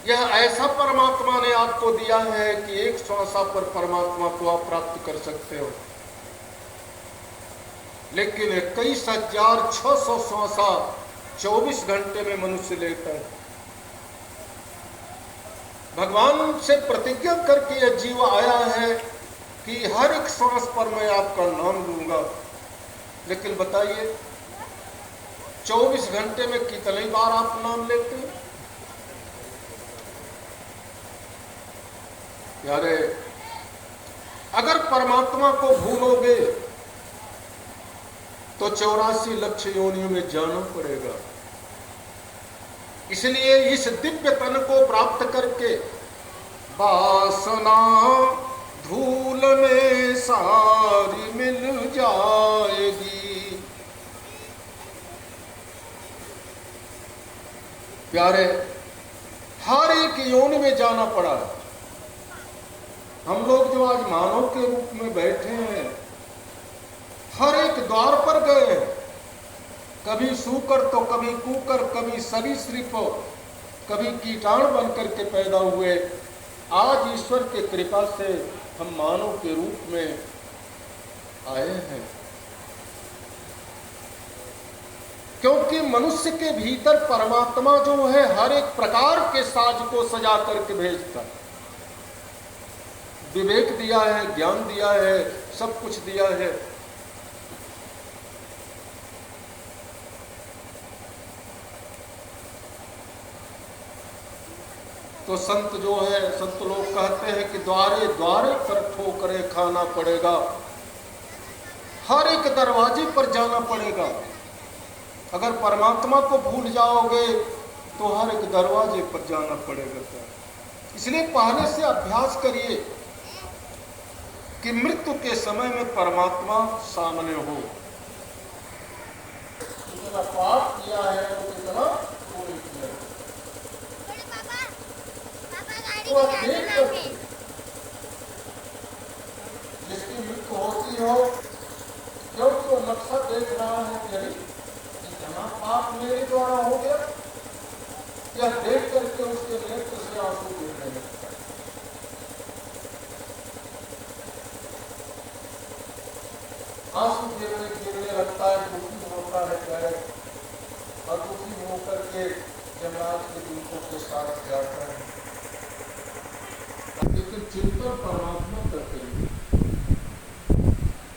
यह ऐसा परमात्मा ने आपको दिया है कि एक श्वासा पर परमात्मा को आप प्राप्त कर सकते हो, लेकिन 21,600 श्वासा 24 घंटे में मनुष्य लेता है। भगवान से प्रतिज्ञा करके यह जीव आया है कि हर एक श्वास पर मैं आपका नाम लूंगा, लेकिन बताइए 24 घंटे में कितनी बार आप नाम लेते हैं? यारे, अगर परमात्मा को भूलोगे तो 84 लक्ष योनियों में जाना पड़ेगा। इसलिए इस दिव्य तन को प्राप्त करके वासना धूल में सारी मिल जाएगी। प्यारे, हर एक योनि में जाना पड़ा। हम लोग जो आज मानव के रूप में बैठे हैं, हर एक द्वार पर गए, कभी सूकर तो कभी कुकर, कभी सरीसृप, कभी कीटाणु बन करके पैदा हुए। आज ईश्वर की कृपा से हम मानव के रूप में आए हैं, क्योंकि मनुष्य के भीतर परमात्मा जो है हर एक प्रकार के साज को सजा करके भेजता है। विवेक दिया है, ज्ञान दिया है, सब कुछ दिया है। तो संत जो है, संत लोग कहते हैं कि द्वारे द्वारे पर ठोकरें खाना पड़ेगा, हर एक दरवाजे पर जाना पड़ेगा। अगर परमात्मा को भूल जाओगे तो हर एक दरवाजे पर जाना पड़ेगा। इसलिए पहले से अभ्यास करिए कि मृत्यु के समय में परमात्मा सामने हो। जितना पाप किया है उतना पूरी किया है। तो आप देख सकते, जिसकी मृत्यु होती हो, क्योंकि वो नक्शा देख रहा है कि इतना पाप मेरे द्वारा हो गया, यह देख करके उसके नेत्र से आंसू गिरने लगता है। आंसू गिरने लगता है, दुखी होता है प्यारे, और दुखी होकर के जमराज के दूतों के साथ जाता है। लेकिन चिंतन परमात्मा करते हैं,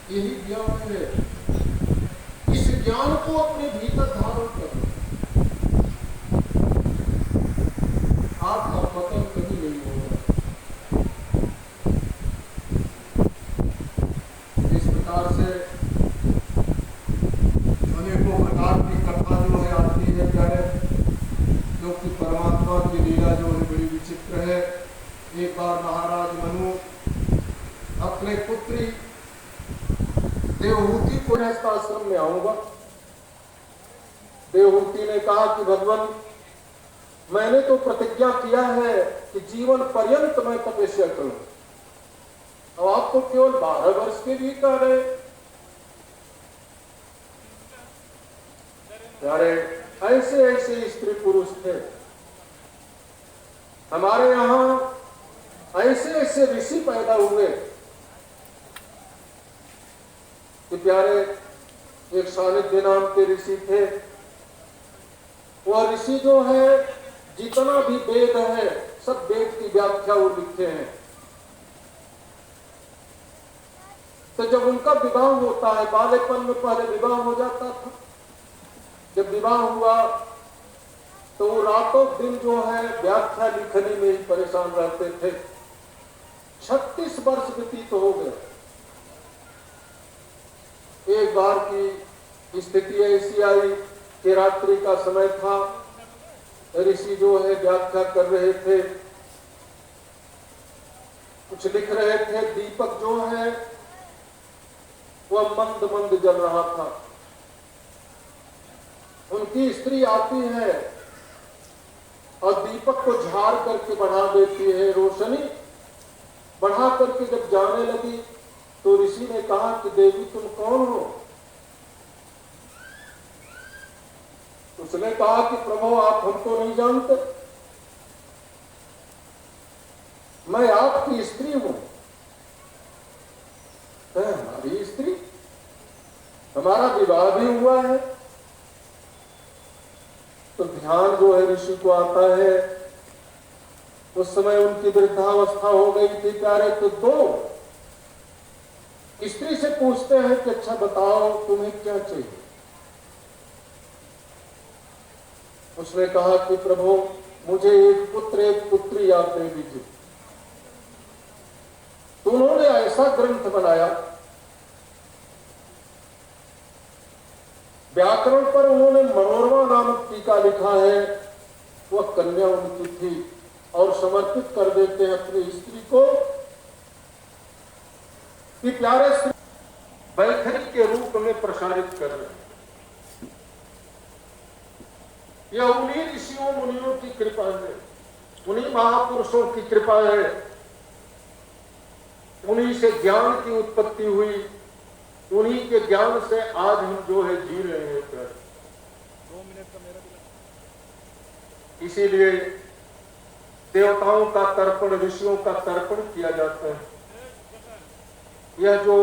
यही ज्ञान है। इस ज्ञान को अपने भीतर धारण करो, आपका पतन कभी नहीं होगा। इस प्रकार से अनेकों प्रकार की कथा जो है आती है प्यारे, क्योंकि परमात्मा की लीला जो है बड़ी विचित्र है। एक बार महाराज मनु अपने पुत्री देवहूति को आश्रम में आऊंगा। देवहूति ने कहा कि भगवान, मैंने तो प्रतिज्ञा किया है कि जीवन पर्यंत मैं तपस्या करूं, अब आप तो केवल 12 वर्ष के भी कह रहे। यारे, ऐसे ऐसे स्त्री पुरुष थे हमारे यहां, ऐसे ऐसे ऋषि पैदा हुए कि प्यारे, एक सानिध्य नाम के ऋषि थे। वह ऋषि जो है जितना भी वेद है सब वेद की व्याख्या वो लिखते हैं। तो जब उनका विवाह होता है, बालेपन में पहले विवाह हो जाता था, जब विवाह हुआ तो वो रातों दिन जो है व्याख्या लिखने में ही परेशान रहते थे। 36 वर्ष व्यतीत हो गए। एक बार की स्थिति ऐसी आई कि रात्रि का समय था, ऋषि जो है व्याख्या कर रहे थे, कुछ लिख रहे थे। दीपक जो है वह मंद मंद जल रहा था। उनकी स्त्री आती है और दीपक को झाड़ करके बढ़ा देती है। रोशनी बढ़ा करके जब जाने लगी तो ऋषि ने कहा कि देवी तुम कौन हो? उसने कहा कि प्रभु आप हमको नहीं जानते। हमारा विवाह भी हुआ है, तो ध्यान जो है ऋषि को आता है। उस समय उनकी वृद्धावस्था हो गई थी प्यारे, तो दो स्त्री से पूछते हैं कि अच्छा बताओ तुम्हें क्या चाहिए। उसने कहा कि प्रभु मुझे एक पुत्र एक पुत्री आप दे दीजिए। तो उन्होंने ऐसा ग्रंथ बनाया, व्याकरण पर उन्होंने मनोरमा नामक टीका लिखा है, वह कन्या उनकी थी और समर्पित कर देते हैं अपनी स्त्री को कि प्यारे श्री वैखरी के रूप में प्रसारित कर रहे हैं। यह उन्हीं ऋषियों मुनियों की कृपा है, उन्हीं महापुरुषों की कृपा है, उन्हीं से ज्ञान की उत्पत्ति हुई, उन्हीं के ज्ञान से आज हम जो है जी रहे हैं। 2 मिनट का मेरा भी। इसीलिए देवताओं का तर्पण, ऋषियों का तर्पण किया जाता है। यह जो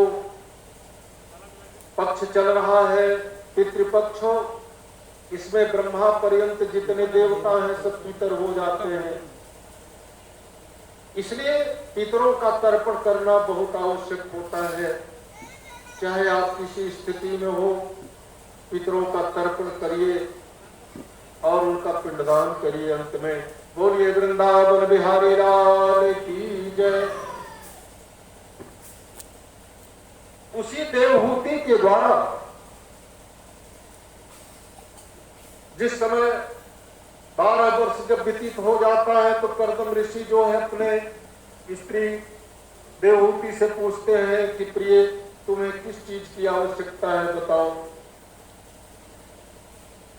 पक्ष चल रहा है पितृपक्ष, इसमें ब्रह्मा पर्यंत जितने देवता हैं सब पितर हो जाते हैं। इसलिए पितरों का तर्पण करना बहुत आवश्यक होता है। चाहे आप किसी स्थिति में हो, पितरों का तर्पण करिए और उनका पिंडदान करिए। अंत में बोलिए वृंदावन बिहारी लाल की जय। उसी देवहूति के द्वारा जिस समय 12 वर्ष जब व्यतीत हो जाता है तो कर्दम ऋषि जो है अपने स्त्री देवहूति से पूछते हैं कि प्रिय तुम्हें किस चीज की आवश्यकता है बताओ।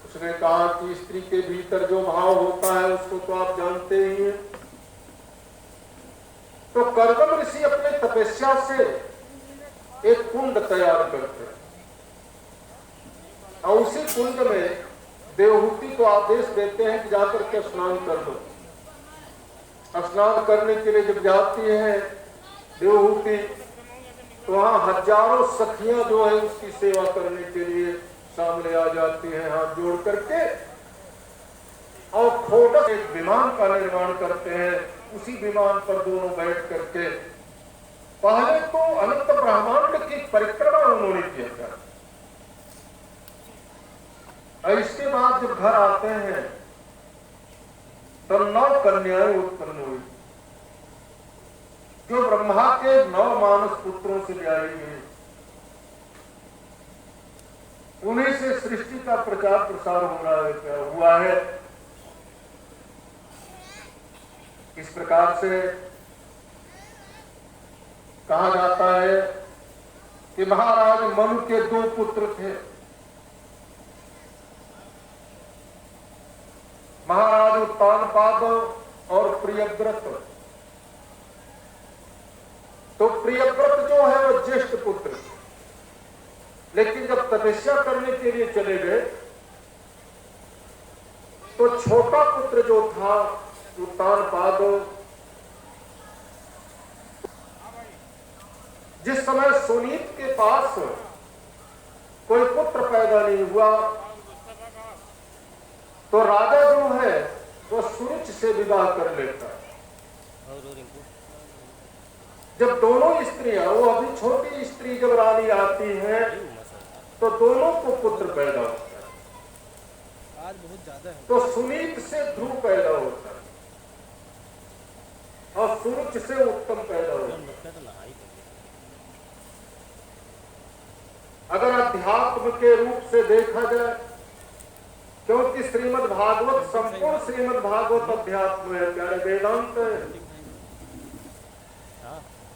उसने कहा कि स्त्री के भीतर जो भाव होता है उसको तो आप जानते ही हैं। तो कर्दम ऋषि अपने तपस्या से एक कुंड तैयार करते हैं और उसी कुंड में देवहूति को आदेश देते हैं कि जाकर के स्नान कर दो। स्नान करने के लिए जब जाती है देवहूति तो वहां हजारों सखियां जो है उसकी सेवा करने के लिए सामने आ जाती हैं हाथ जोड़ करके, और खोटक एक विमान का निर्माण करते हैं। उसी विमान पर दोनों बैठ करके पहले तो अनंत ब्रह्मांड की परिक्रमा उन्होंने किया था। और इसके बाद जब घर आते हैं तो 9 कन्याएं उत्पन्न हुई जो ब्रह्मा के 9 मानस पुत्रों से ब्याही गई। उन्हीं से सृष्टि का प्रचार प्रसार हुआ है। इस प्रकार से कहा जाता है कि महाराज मनु के 2 पुत्र थे। महाराज उत्तानपाद और प्रियव्रत। तो प्रियव्रत जो है वो ज्येष्ठ पुत्र, लेकिन जब तपस्या करने के लिए चले गए तो छोटा पुत्र जो था उत्तानपाद, जिस समय सुनीत के पास कोई पुत्र पैदा नहीं हुआ तो राजा जो है वो सुरुच से विवाह कर लेता। जब दोनों स्त्रियां, वो अभी छोटी स्त्री जब रानी आती है तो दोनों को पुत्र पैदा होता है। आज बहुत ज्यादा है। तो सुनीत से ध्रुव पैदा होता है और सुरुच से उत्तम पैदा होता है। अगर अध्यात्म के रूप से देखा जाए, क्योंकि श्रीमद् भागवत संपूर्ण श्रीमद् भागवत अध्यात्म है, प्यारे वेदांत है,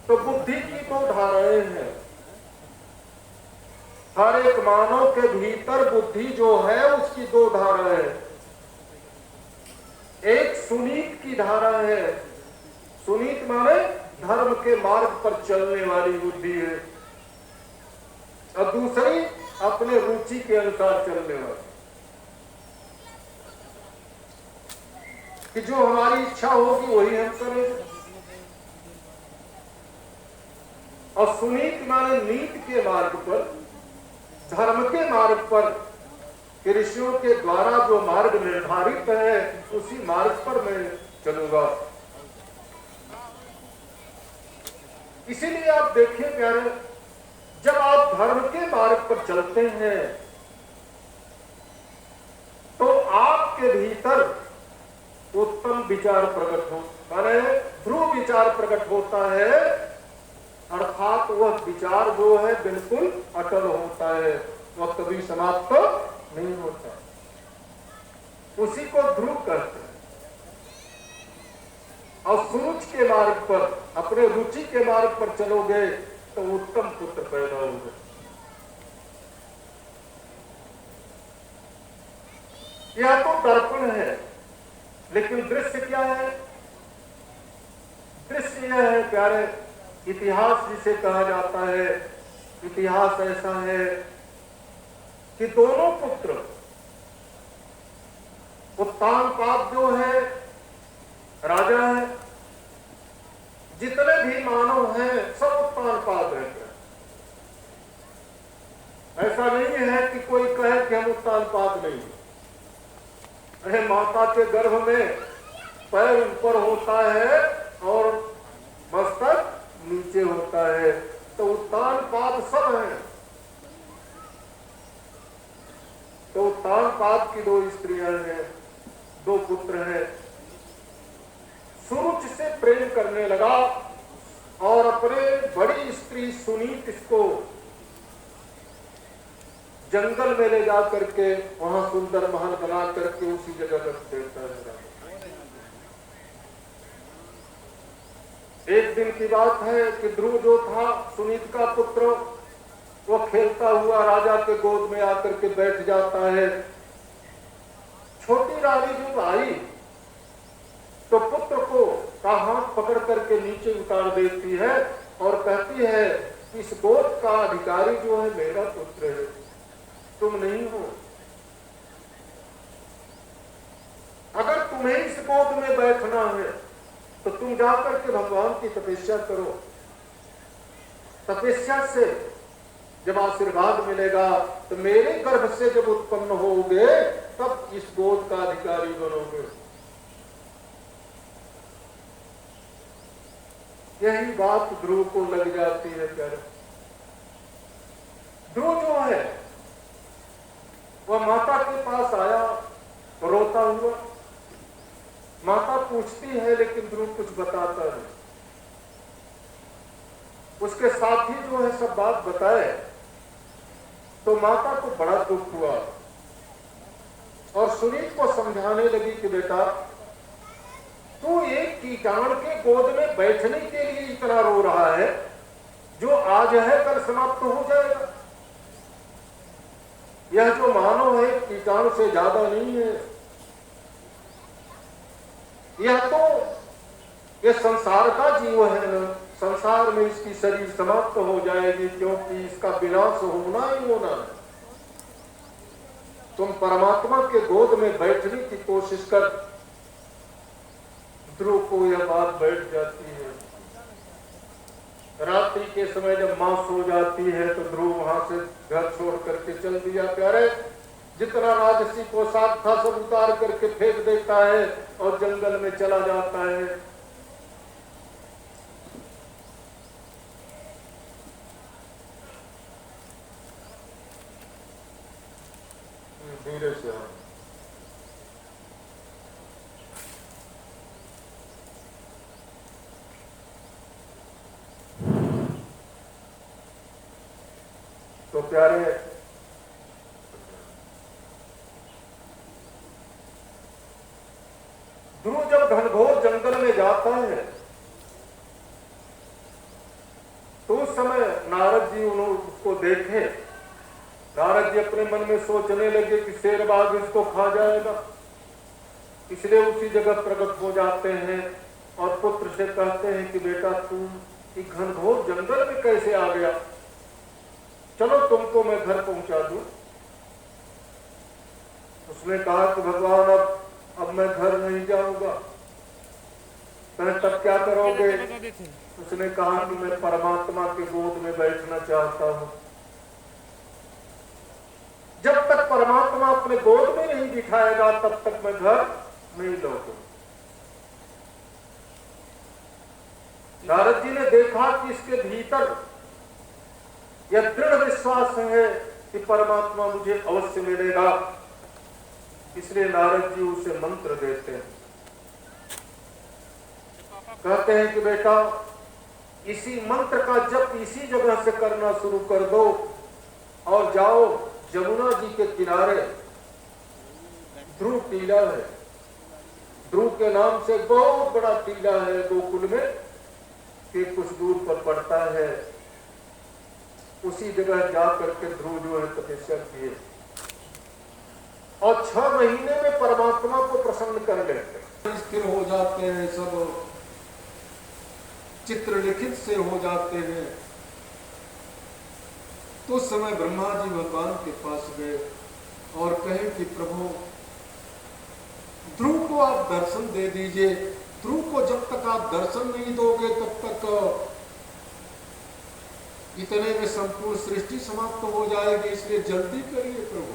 तो बुद्धि की 2 धाराएं हैं। हर एक मानव के भीतर बुद्धि जो है उसकी 2 धाराएं हैं। एक सुनीत की धारा है, सुनीत माने धर्म के मार्ग पर चलने वाली बुद्धि है, और दूसरी अपने रुचि के अनुसार चलने वाली, कि जो हमारी इच्छा होगी वही हम करेंगे। और सुनीत माने नीत के मार्ग पर धर्म के मार्ग पर, कि ऋषियों के द्वारा जो मार्ग निर्धारित है उसी मार्ग पर मैं चलूंगा। इसीलिए आप देखिए प्यारे, जब आप धर्म के मार्ग पर चलते हैं तो आपके भीतर उत्तम विचार प्रकट हो, माने ध्रुव विचार प्रकट होता है, अर्थात वह विचार जो है बिल्कुल अटल होता है, वह कभी समाप्त नहीं होता, उसी को ध्रुव कहते हैं। और सुरुचि के मार्ग पर, अपने रुचि के मार्ग पर चलोगे तो उत्तम पुत्र पैदा होगा। यह तो दर्पण है, लेकिन दृश्य क्या है? दृश्य यह है प्यारे, इतिहास जिसे कहा जाता है, इतिहास ऐसा है कि दोनों पुत्र, उत्तानपाद जो है राजा है, जितने भी मानव हैं सब उत्तानपाद रहते हैं। ऐसा नहीं है कि कोई कहे कि हम उत्तानपाद नहीं। अरे माता के गर्भ में पैर ऊपर होता है और मस्तक नीचे होता है, तो उत्तानपाद सब हैं। तो उत्तानपाद की 2 स्त्रियां हैं, 2 पुत्र हैं। सुरुचि से प्रेम करने लगा और अपने बड़ी स्त्री सुनीत इसको जंगल में ले जा करके वहां सुंदर महल बना करके उसी जगह रख देता है। एक दिन की बात है कि ध्रुव जो था सुनीत का पुत्र, वो खेलता हुआ राजा के गोद में आकर के बैठ जाता है। छोटी रानी जब आई तो पुत्र को का हाथ पकड़ करके नीचे उतार देती है और कहती है इस गोद का अधिकारी जो है मेरा पुत्र है, तुम नहीं हो। अगर तुम्हें इस गोद में बैठना है तो तुम जाकर के भगवान की तपस्या करो। तपस्या से जब आशीर्वाद मिलेगा तो मेरे गर्भ से जब उत्पन्न होगे तब इस गोद का अधिकारी बनोगे। यही बात ध्रुव को लग जाती है प्यारे। ध्रुव जो है वह माता के पास आया रोता हुआ। माता पूछती है लेकिन ध्रुव कुछ बताता नहीं। उसके साथी जो है सब बात बताए तो माता को बड़ा दुख हुआ और सुनीत को समझाने लगी कि बेटा तू एक कीटाणु के गोद में बैठने के लिए इतना रो रहा है, जो आज है कल समाप्त हो जाएगा। यह जो मानव है कीटाणु से ज्यादा नहीं है। यह तो ये संसार का जीव है ना, संसार में इसकी शरीर समाप्त हो जाएगी क्योंकि इसका विनाश होना ही होना है। तुम परमात्मा के गोद में बैठने की कोशिश कर। ध्रुव को यह बात बैठ जाती है। रात्रि के समय जब मां सो जाती है तो ध्रुव वहां से घर छोड़ करके चल दिया प्यारे। जितना राजसी पोशाक था सब उतार करके फेंक देता है और जंगल में चला जाता है। धीरे से तो प्यारे ध्रुव जब घनघोर जंगल में जाता है तो उस समय नारद जी उसको देखे। नारद जी अपने मन में सोचने लगे कि शेर बाघ इसको खा जाएगा, इसलिए उसी जगह प्रकट हो जाते हैं और पुत्र से कहते हैं कि बेटा तू इस घनघोर जंगल में कैसे आ गया, चलो तुमको मैं घर पहुंचा दूं। उसने कहा कि भगवान अब मैं घर नहीं जाऊंगा। तब क्या करोगे? उसने कहा कि मैं परमात्मा के गोद में बैठना चाहता हूं। परमात्मा अपने गोद में नहीं बिठाएगा तब तक मैं घर नहीं लौटूंगा। नारद जी ने देखा कि इसके भीतर यह दृढ़ विश्वास है कि परमात्मा मुझे अवश्य मिलेगा, इसलिए नारद जी उसे मंत्र देते हैं। कहते हैं कि बेटा इसी मंत्र का जप इसी जगह से करना शुरू कर दो और जाओ जमुना जी के किनारे ध्रुव टीला है, ध्रुव के नाम से बहुत बड़ा टीला है गोकुल में, कि कुछ दूर पर पड़ता है। उसी जगह जाकर के ध्रुव जो है तपस्या किए और 6 महीने में परमात्मा को प्रसन्न कर लेते, स्थिर हो जाते हैं, सब चित्र लिखित से हो जाते हैं। तो उस समय ब्रह्मा जी भगवान के पास गए और कहे कि प्रभु ध्रुव को आप दर्शन दे दीजिए। ध्रुव को जब तक आप दर्शन नहीं दोगे तब तक इतने में संपूर्ण सृष्टि समाप्त हो जाएगी, इसलिए जल्दी करिए प्रभु।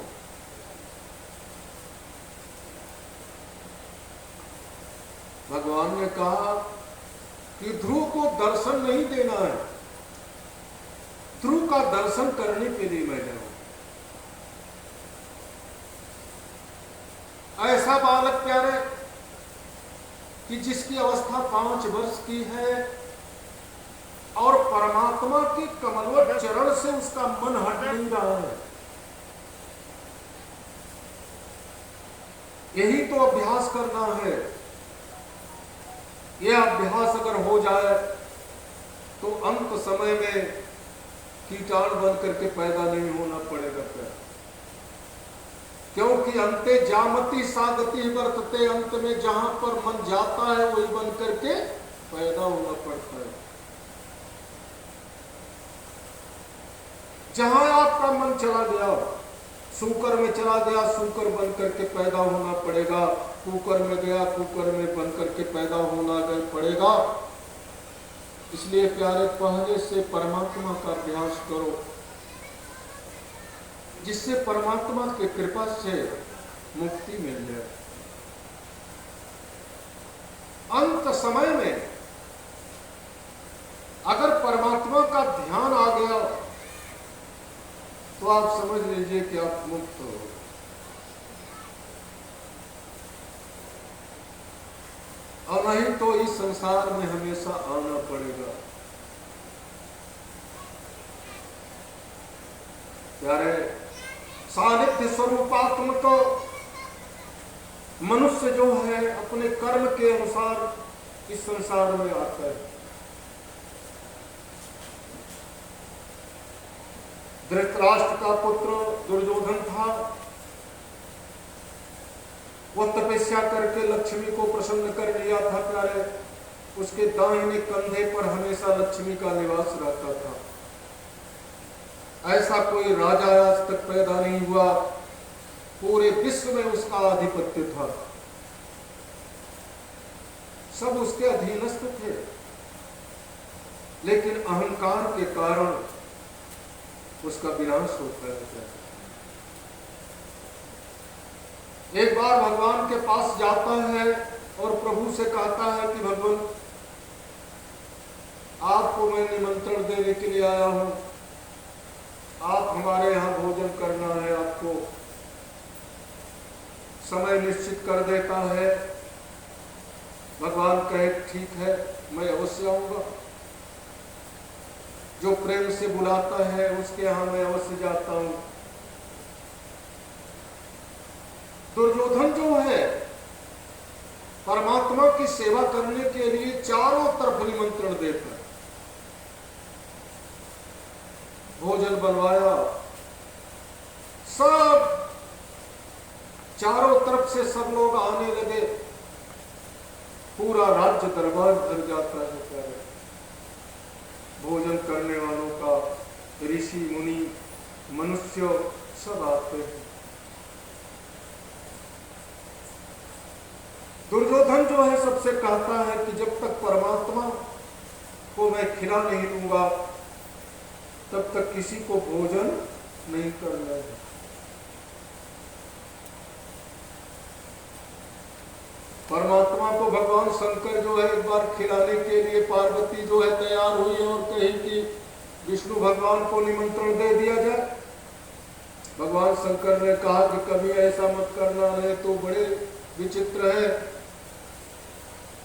भगवान ने कहा कि ध्रुव को दर्शन नहीं देना है, ध्रुव का दर्शन करने के लिए मैं जाऊं। ऐसा बालक प्यारे कि जिसकी अवस्था 5 वर्ष की है और परमात्मा के कमलवत चरण से उसका मन हट नहीं रहा है। यही तो अभ्यास करना है। यह अभ्यास अगर हो जाए तो अंत समय में कीटाणु बन करके पैदा नहीं होना पड़ेगा। क्योंकि अंते जामति सागति वर्तते, अंत में जहां पर मन जाता है वही बन करके पैदा होना पड़ता है। जहां आपका मन चला गया, सूकर में चला गया, सूकर बन करके पैदा होना पड़ेगा। कुकर में गया, कुकर में बन करके पैदा होना पड़ेगा। इसलिए प्यारे पहले से परमात्मा का अभ्यास करो, जिससे परमात्मा की कृपा से मुक्ति मिल जाए। अंत समय में अगर परमात्मा का ध्यान आ गया तो आप समझ लीजिए कि आप मुक्त हो। और नहीं तो इस संसार में हमेशा आना पड़ेगा। प्यारे सानिध्य स्वरूपात्म तो मनुष्य जो है अपने कर्म के अनुसार इस संसार में आता है। धृतराष्ट्र का पुत्र दुर्योधन था, वह तपस्या करके लक्ष्मी को प्रसन्न कर लिया था। प्यारे उसके दाहिने कंधे पर हमेशा लक्ष्मी का निवास रहता था। ऐसा कोई राजा आज तक पैदा नहीं हुआ, पूरे विश्व में उसका आधिपत्य था, सब उसके अधीनस्थ थे। लेकिन अहंकार के कारण उसका विनाश होता है। एक बार भगवान के पास जाता है और प्रभु से कहता है कि भगवान आपको मैं निमंत्रण देने के लिए आया हूं, आप हमारे यहाँ भोजन करना है। आपको समय निश्चित कर देता है। भगवान कहे ठीक है, मैं अवश्य आऊंगा। जो प्रेम से बुलाता है उसके यहाँ मैं अवश्य जाता हूं। दुर्योधन जो है परमात्मा की सेवा करने के लिए चारों तरफ निमंत्रण देता है। भोजन बनवाया, सब चारों तरफ से सब लोग आने लगे, पूरा राज्य दरबार भर जाता है। भोजन करने वालों का ऋषि मुनि मनुष्य सब आते हैं। दुर्योधन जो है सबसे कहता है कि जब तक परमात्मा को मैं खिला नहीं दूंगा तब तक किसी को भोजन नहीं करना है। परमात्मा को भगवान शंकर जो है एक बार खिलाने के लिए पार्वती जो है तैयार हुई और कही कि विष्णु भगवान को निमंत्रण दे दिया जाए। भगवान शंकर ने कहा कि कभी ऐसा मत करना, नहीं तो बड़े विचित्र है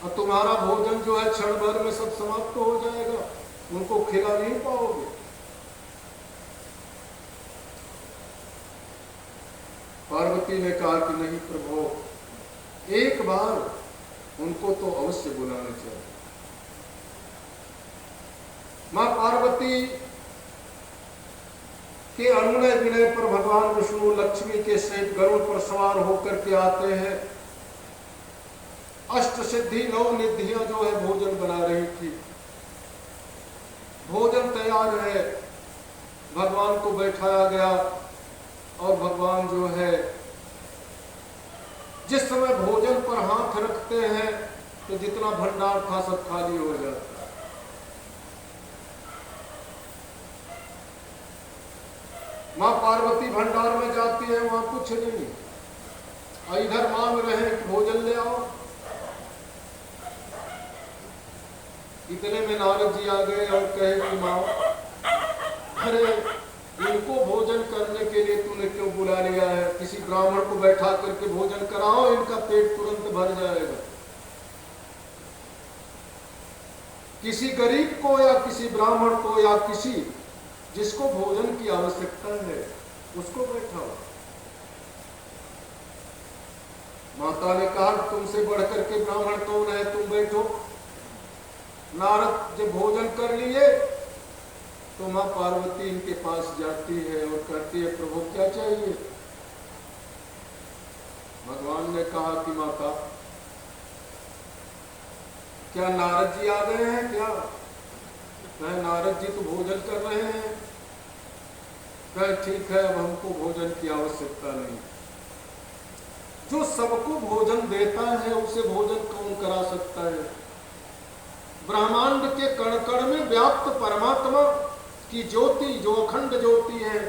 और तुम्हारा भोजन जो है क्षण भर में सब समाप्त हो जाएगा, उनको खिला नहीं पाओगे। पार्वती ने कहा कि नहीं प्रभु, एक बार उनको तो अवश्य बुलाना चाहिए। मां पार्वती के अनुनय विनय पर भगवान विष्णु लक्ष्मी के सहित गरुड़ पर सवार होकर के आते हैं। अष्ट सिद्धि नौ निधियां जो है भोजन बना रही थी, भोजन तैयार है, भगवान को बैठाया गया और भगवान जो है जिस समय भोजन पर हाथ रखते हैं तो जितना भंडार था सब खाली हो जाता है। मां पार्वती भंडार में जाती है, वहां कुछ नहीं, इधर मांग रहे हैं कि भोजन ले आओ। इतने में नारद जी आ गए और कहे कि मां, अरे इनको भोजन करने के लिए तूने क्यों बुला लिया है? किसी ब्राह्मण को बैठा करके भोजन कराओ, इनका पेट तुरंत भर जाएगा। किसी गरीब को या किसी ब्राह्मण को या किसी जिसको भोजन की आवश्यकता है उसको बैठाओ। माता ने कहा तुमसे बढ़कर के ब्राह्मण कौन है, तुम बैठो। नारद जब भोजन कर लिए तो मां पार्वती इनके पास जाती है और कहती है प्रभु क्या चाहिए? भगवान ने कहा कि माता, क्या नारद जी आ गए हैं क्या? कहे नारद जी तो भोजन कर रहे हैं। कहे ठीक है, अब हमको भोजन की आवश्यकता नहीं। जो सबको भोजन देता है उसे भोजन कौन करा सकता है? ब्रह्मांड के कण कण में व्याप्त परमात्मा की ज्योति, जो अखंड ज्योति है,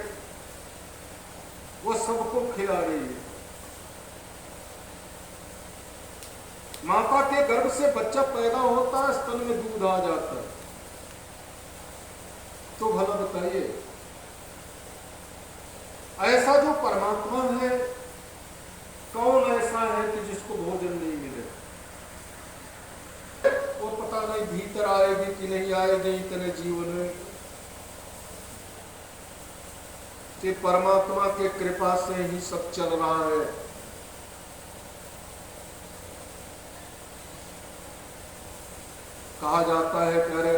वो सबको खिला रही है। माता के गर्भ से बच्चा पैदा होता है, स्तन में दूध आ जाता है, तो भला बताइए ऐसा जो परमात्मा है, कौन ऐसा है कि जिसको भोजन नहीं मिले? वो पता नहीं भीतर आएगी कि नहीं आएगी इतने जीवन में, कि परमात्मा के कृपा से ही सब चल रहा है। कहा जाता है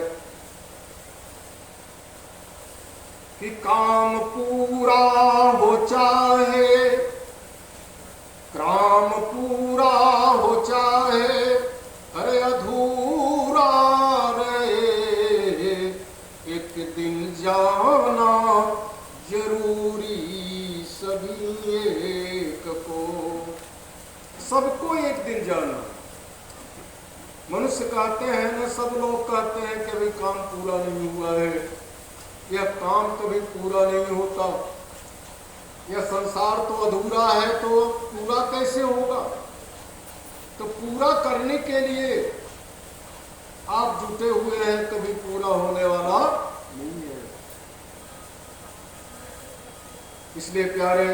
कि काम पूरा हो चाहे, काम पूरा हो चाहे, अरे अधूरा रहे, एक दिन जाना जरूरी सभी एक को। सबको एक दिन जाना। मनुष्य कहते हैं ना, सब लोग कहते हैं कि भाई काम पूरा नहीं हुआ है, यह काम कभी पूरा नहीं होता, यह संसार तो अधूरा है, तो पूरा कैसे होगा? तो पूरा करने के लिए आप जुटे हुए हैं, कभी पूरा होने वाला नहीं है। इसलिए प्यारे,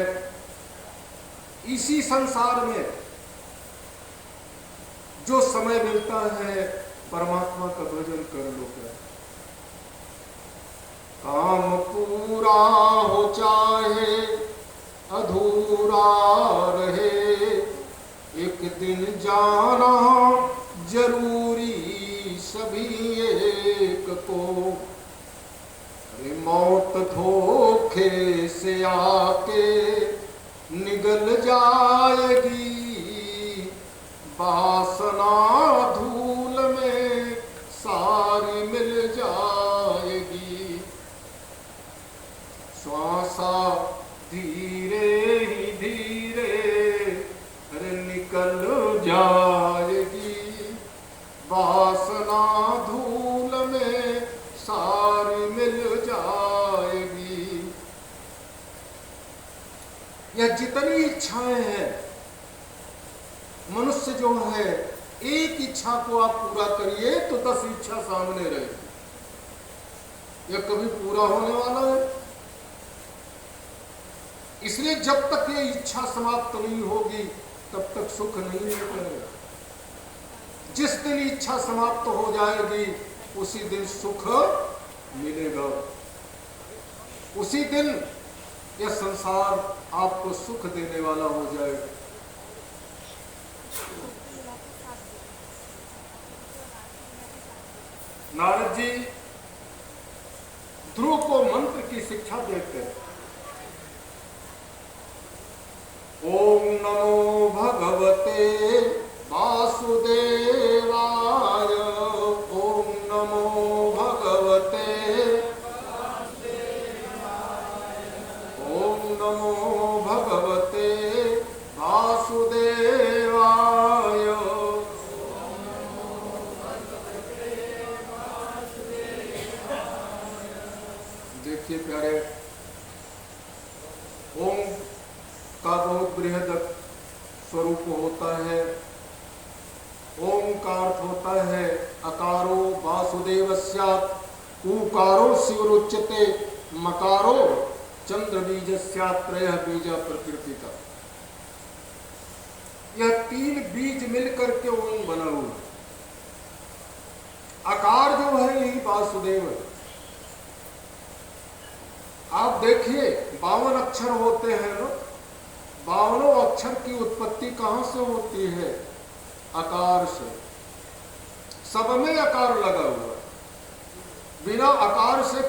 इसी संसार में जो समय मिलता है परमात्मा का भजन कर लो। क्या काम पूरा हो चाहे अधूरा रहे, एक दिन जाना जरूरी सभी एक को। अरे मौत धोखे से आके निगल जाएगी, वासना धूल में सारी मिल जाएगी। श्वासा धीरे ही धीरे अरे निकल जाएगी, वासना धूल में सारी मिल जाएगी। यह जितनी इच्छाएं हैं मनुष्य जो है एक इच्छा को आप पूरा करिए तो 10 इच्छा सामने रहेगी, यह कभी पूरा होने वाला है? इसलिए जब तक ये इच्छा समाप्त नहीं होगी तब तक सुख नहीं मिलेगा। जिस दिन इच्छा समाप्त हो जाएगी उसी दिन सुख मिलेगा, उसी दिन यह संसार आपको सुख देने वाला हो जाएगा। नारद जी ध्रुव को मंत्र की शिक्षा देते हैं। ओम नमो भगवते वासुदेवाय, ओम नमो भगवते, ओम नमो भगवते वासुदेवाय। देखिए प्यारे, ओम का बहुत बृहद स्वरूप होता है। ओम का अर्थ होता है अकारो वासुदेव स्यात्, उकारो शिवरुच्यते, मकारो चंद्र बीज स्यात्, त्रयः बीज प्रकृति का। यह 3 बीज मिलकर के ओम बना हुआ। आकार जो है यही वासुदेव है। आप देखिए 52 अक्षर होते हैं ना, 52 अक्षर की उत्पत्ति कहां से होती है? आकार से। सब में आकार लगा हुआ, बिना आकार से